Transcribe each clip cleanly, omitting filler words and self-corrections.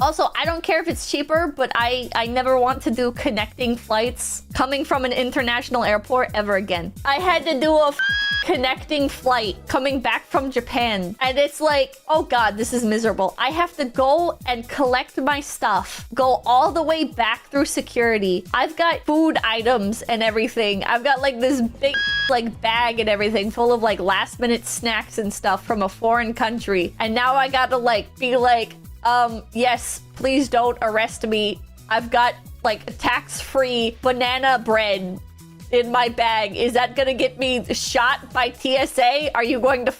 Also, I don't care if it's cheaper, but I never want to do connecting flights coming from an international airport ever again. I had to do a connecting flight coming back from Japan. And it's like, oh God, this is miserable. I have to go and collect my stuff, go all the way back through security. I've got food items and everything. I've got like this big like bag and everything full of like last minute snacks and stuff from a foreign country. And now I got to like be like, yes, please don't arrest me. I've got like tax-free banana bread in my bag. Is that gonna get me shot by TSA? Are you going to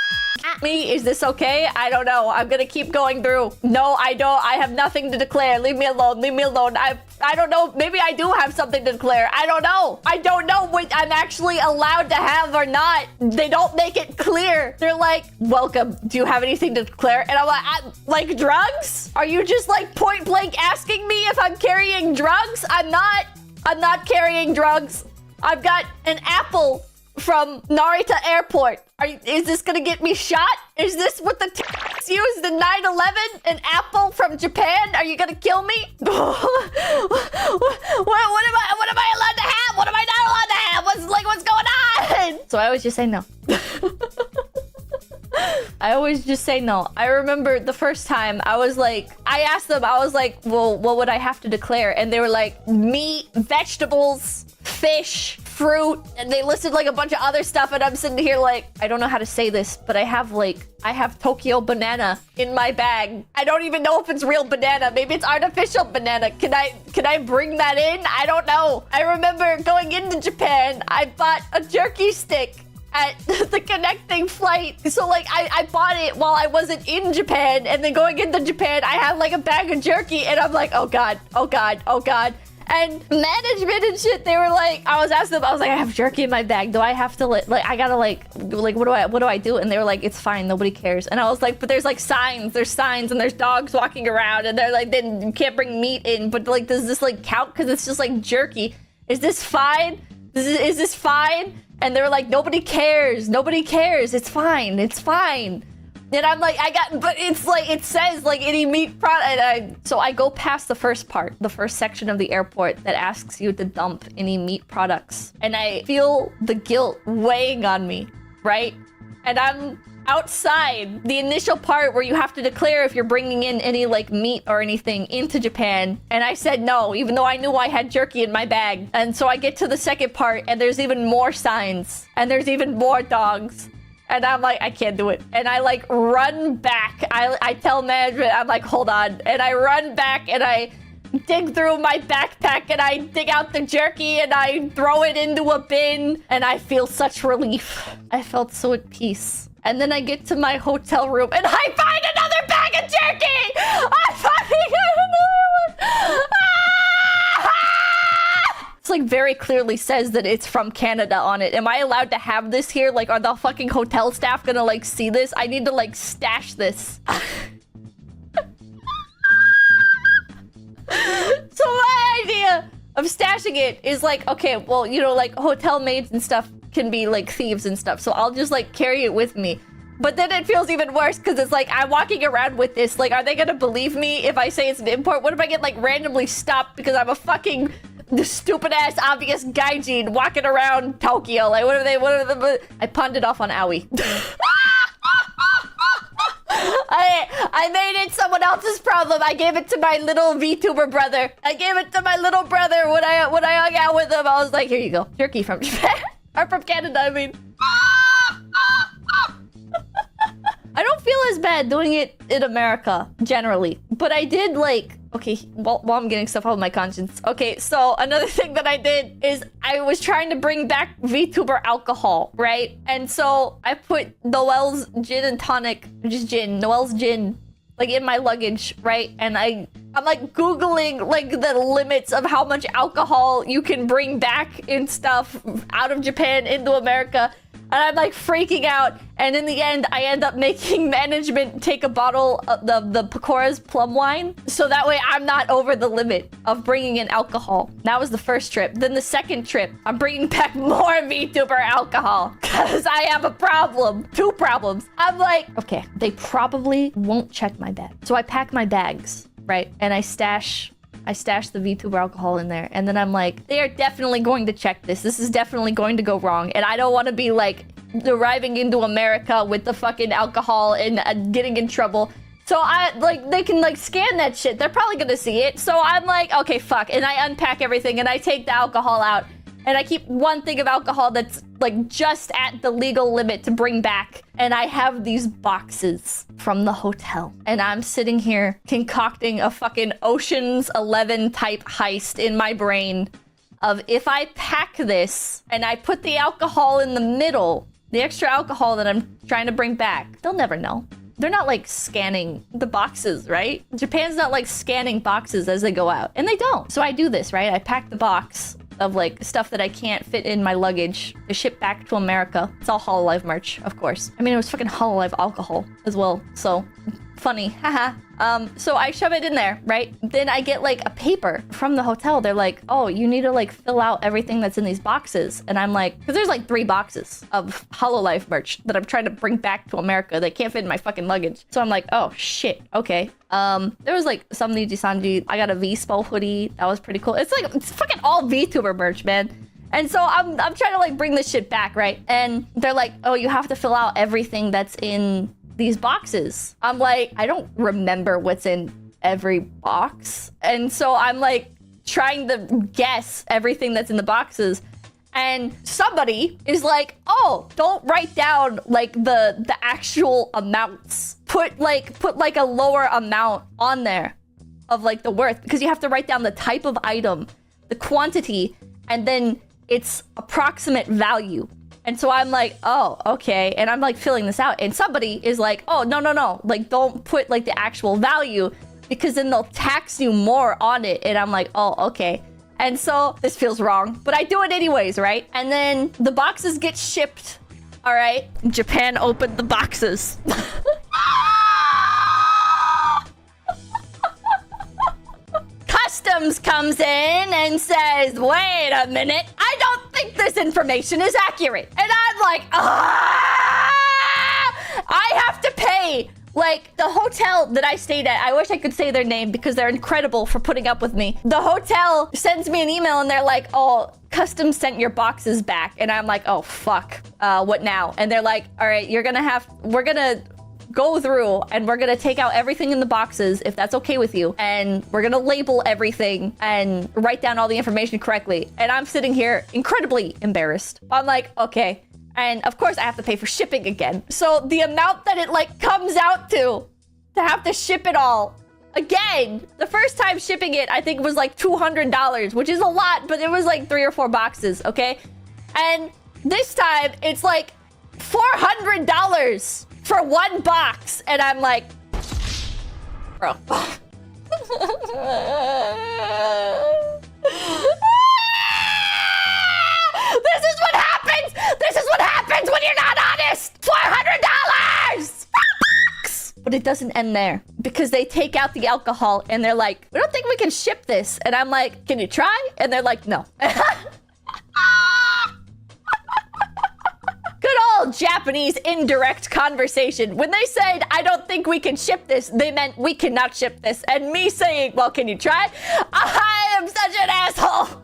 at me? Is this okay? I don't know. I'm gonna keep going through. No, I don't. I have nothing to declare. Leave me alone. Leave me alone. I don't know. Maybe I do have something to declare. I don't know. I don't know what I'm actually allowed to have or not. They don't make it clear. They're like, welcome. Do you have anything to declare? And I'm like drugs? Are you just like point blank asking me if I'm carrying drugs? I'm not carrying drugs. I've got an apple from Narita Airport. Is this gonna get me shot? Is this what the used in 9/11? An apple from Japan? Are you gonna kill me? What am I allowed to have? What am I not allowed to have? What's going on? So I always just say no. I always just say no. I remember the first time I was like, I asked them, I was like, well, what would I have to declare? And they were like, meat, vegetables, fish, fruit, and they listed like a bunch of other stuff, and I'm sitting here like, I don't know how to say this, but I have Tokyo banana in my bag. I don't even know if it's real banana. Maybe it's artificial banana. Can I bring that in? I don't know. I remember going into Japan, I bought a jerky stick at the connecting flight. So like I bought it while I wasn't in Japan, and then going into Japan, I had like a bag of jerky, and I'm like, oh God, oh God, oh God. And management and shit, they were like, I was asking them, I was like, I have jerky in my bag. Do I have to like I gotta like what do I do? And they were like, it's fine, nobody cares. And I was like, but there's like signs, and there's dogs walking around, and they're like, then you can't bring meat in. But like, does this like count? Because it's just like jerky. Is this fine? Is this fine? And they were like, nobody cares. Nobody cares. It's fine. It's fine. And I'm like, but it's like, it says like any meat product. So I go past the first section of the airport that asks you to dump any meat products. And I feel the guilt weighing on me, right? And I'm outside the initial part where you have to declare if you're bringing in any like meat or anything into Japan. And I said no, even though I knew I had jerky in my bag. And so I get to the second part, and there's even more signs, and there's even more dogs. And I'm like, I can't do it. And I like run back. I tell management, I'm like, hold on. And I run back, and I dig through my backpack, and I dig out the jerky, and I throw it into a bin, and I feel such relief. I felt so at peace. And then I get to my hotel room, and I find another bag of jerky! I fucking got another one! It's like very clearly says that it's from Canada on it. Am I allowed to have this here? Like, are the fucking hotel staff gonna like see this? I need to like stash this. So my idea of stashing it is like, okay, well, you know, like hotel maids and stuff can be like thieves and stuff. So I'll just like carry it with me. But then it feels even worse because it's like, I'm walking around with this. Like, are they gonna believe me if I say it's an import? What if I get like randomly stopped because I'm a fucking stupid ass obvious gaijin walking around Tokyo? Like, what are they? I pawned it off on 𝙖𝙡. I made it someone else's problem. I gave it to my little VTuber brother. I gave it to my little brother when I hung out with him. I was like, here you go. Jerky from Japan. Or from Canada, I mean. I don't feel as bad doing it in America, generally. But I did, like... Okay, while I'm getting stuff out of my conscience. Okay, so another thing that I did is I was trying to bring back VTuber alcohol, right? And so I put Noel's gin and tonic, just gin, Noel's gin, like in my luggage, right? And I'm like Googling like the limits of how much alcohol you can bring back in stuff out of Japan into America. And I'm like freaking out. And in the end, I end up making management take a bottle of the Pecora's plum wine. So that way I'm not over the limit of bringing in alcohol. That was the first trip. Then the second trip, I'm bringing back more VTuber alcohol because I have a problem. 2 problems. I'm like, okay, they probably won't check my bag. So I pack my bags. right? And I stash the VTuber alcohol in there. And then I'm like, they are definitely going to check this. This is definitely going to go wrong. And I don't want to be like arriving into America with the fucking alcohol and getting in trouble. So they can like scan that shit. They're probably gonna see it. So I'm like, okay, fuck. And I unpack everything and I take the alcohol out. And I keep one thing of alcohol that's like just at the legal limit to bring back. And I have these boxes from the hotel. And I'm sitting here concocting a fucking Ocean's 11 type heist in my brain of if I pack this and I put the alcohol in the middle, the extra alcohol that I'm trying to bring back, they'll never know. They're not like scanning the boxes, right? Japan's not like scanning boxes as they go out. And they don't. So I do this, right? I pack the box of like stuff that I can't fit in my luggage to ship back to America. It's all HoloLive merch, of course. I mean, it was fucking HoloLive alcohol as well. So funny, haha. So I shove it in there, right? Then I get like a paper from the hotel. They're like, oh, you need to like fill out everything that's in these boxes. And I'm like, because there's like 3 boxes of HoloLive merch that I'm trying to bring back to America that can't fit in my fucking luggage. So I'm like, oh shit, okay. There was like some Niji-sanji. I got a V-Spell hoodie. That was pretty cool. It's like, it's fucking all VTuber merch, man. And so I'm trying to like bring this shit back, right? And they're like, oh, you have to fill out everything that's in these boxes. I'm like, I don't remember what's in every box. And so I'm like trying to guess everything that's in the boxes. And somebody is like, oh, don't write down like the actual amounts. Put like a lower amount on there of like the worth, because you have to write down the type of item, the quantity, and then its approximate value. And so I'm like, oh, okay. And I'm like filling this out. And somebody is like, oh, no. Like, don't put like the actual value because then they'll tax you more on it. And I'm like, oh, okay. And so this feels wrong, but I do it anyways, right? And then the boxes get shipped. All right. Japan opened the boxes. Customs comes in and says, wait a minute, I don't think this information is accurate. And I'm like, I have to pay. Like, the hotel that I stayed at, I wish I could say their name because they're incredible for putting up with me. The hotel sends me an email and they're like, oh, customs sent your boxes back. And I'm like, oh, fuck. What now? And they're like, all right, we're gonna go through and we're gonna take out everything in the boxes if that's okay with you, and we're gonna label everything and write down all the information correctly. And I'm sitting here incredibly embarrassed. I'm like, okay. And of course I have to pay for shipping again. So the amount that it like comes out to have to ship it all again, the first time shipping it, I think it was like $200, which is a lot, but it was like 3 or 4 boxes, okay? And this time it's like $400 for 1 box. And I'm like, bro. This is what happens! This is what happens when you're not honest! $400 for a box! But it doesn't end there, because they take out the alcohol and they're like, we don't think we can ship this. And I'm like, can you try? And they're like, no. Good old Japanese indirect conversation. When they said, I don't think we can ship this, they meant we cannot ship this. And me saying, well, can you try? I am such an asshole.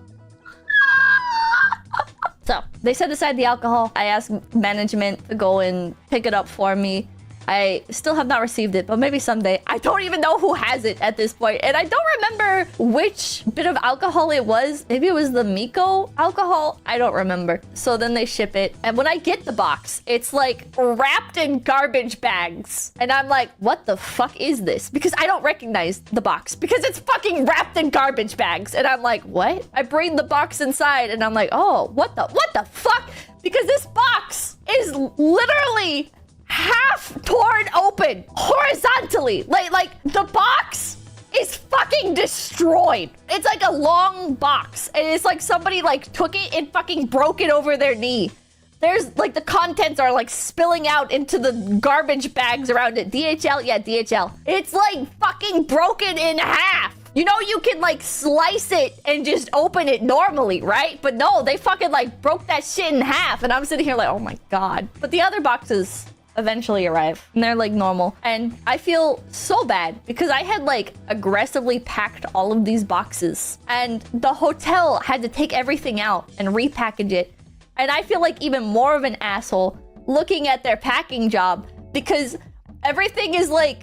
So they set aside the alcohol. I asked management to go and pick it up for me. I still have not received it, but maybe someday. I don't even know who has it at this point. And I don't remember which bit of alcohol it was. Maybe it was the Miko alcohol. I don't remember. So then they ship it. And when I get the box, it's like wrapped in garbage bags. And I'm like, what the fuck is this? Because I don't recognize the box because it's fucking wrapped in garbage bags. And I'm like, what? I bring the box inside and I'm like, oh, what the fuck? Because this box is literally half torn open horizontally. Like the box is fucking destroyed. It's like a long box and it's like somebody like took it and fucking broke it over their knee. There's like the contents are like spilling out into the garbage bags around it. DHL? Yeah, DHL. It's like fucking broken in half. You know, you can like slice it and just open it normally, right? But no, they fucking like broke that shit in half. And I'm sitting here like, oh my God. But the other boxes eventually arrive. And they're like normal. And I feel so bad because I had like aggressively packed all of these boxes. And the hotel had to take everything out and repackage it. And I feel like even more of an asshole looking at their packing job because everything is like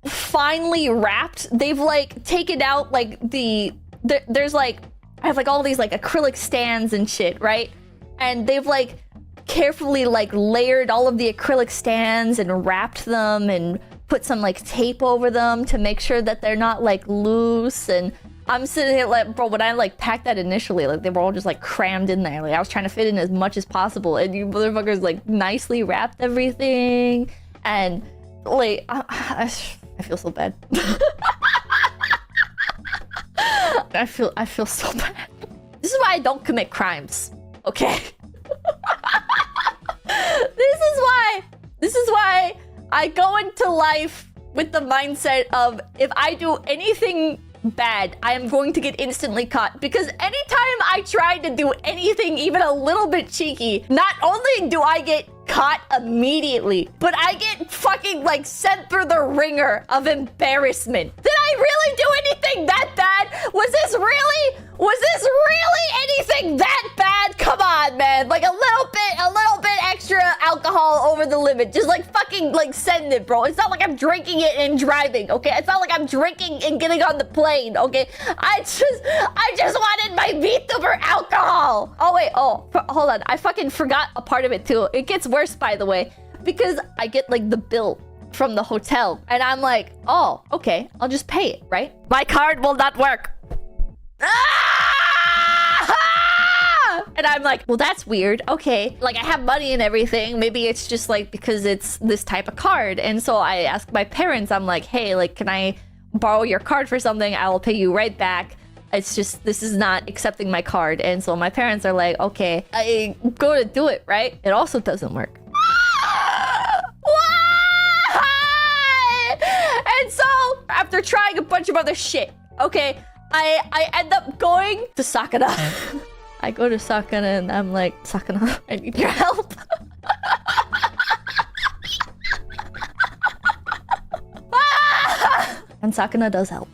finely wrapped. They've like taken out like there's like, I have like all these like acrylic stands and shit, right? And they've like carefully like layered all of the acrylic stands and wrapped them and put some like tape over them to make sure that they're not like loose. And I'm sitting here like, bro, when I like packed that initially, like they were all just like crammed in there. Like I was trying to fit in as much as possible, and you motherfuckers like nicely wrapped everything. And like I feel so bad. I feel so bad. This is why I don't commit crimes, okay? This is why I go into life with the mindset of if I do anything bad, I am going to get instantly caught. Because anytime I try to do anything even a little bit cheeky, not only do I get caught immediately, but I get fucking like sent through the ringer of embarrassment. Did I really do anything that bad? Was this really anything that bad? Come on, man. Like a little bit extra alcohol over the limit. Just like fucking like send it, bro. It's not like I'm drinking it and driving, okay? It's not like I'm drinking and getting on the plane, okay? I just wanted my VTuber alcohol. Oh wait, hold on. I fucking forgot a part of it too. It gets worse, by the way, because I get like the bill from the hotel and I'm like, oh, okay, I'll just pay it, right? My card will not work. And I'm like, well, that's weird. Okay, like I have money and everything. Maybe it's just like because it's this type of card. And so I asked my parents, I'm like, hey, like, can I borrow your card for something? I will pay you right back. It's just, this is not accepting my card. And so my parents are like, okay, I go to do it, right? It also doesn't work. Why? And so after trying a bunch of other shit, okay, I end up going to Sakana. I go to Sakana and I'm like, Sakana, I need your help. And Sakana does help.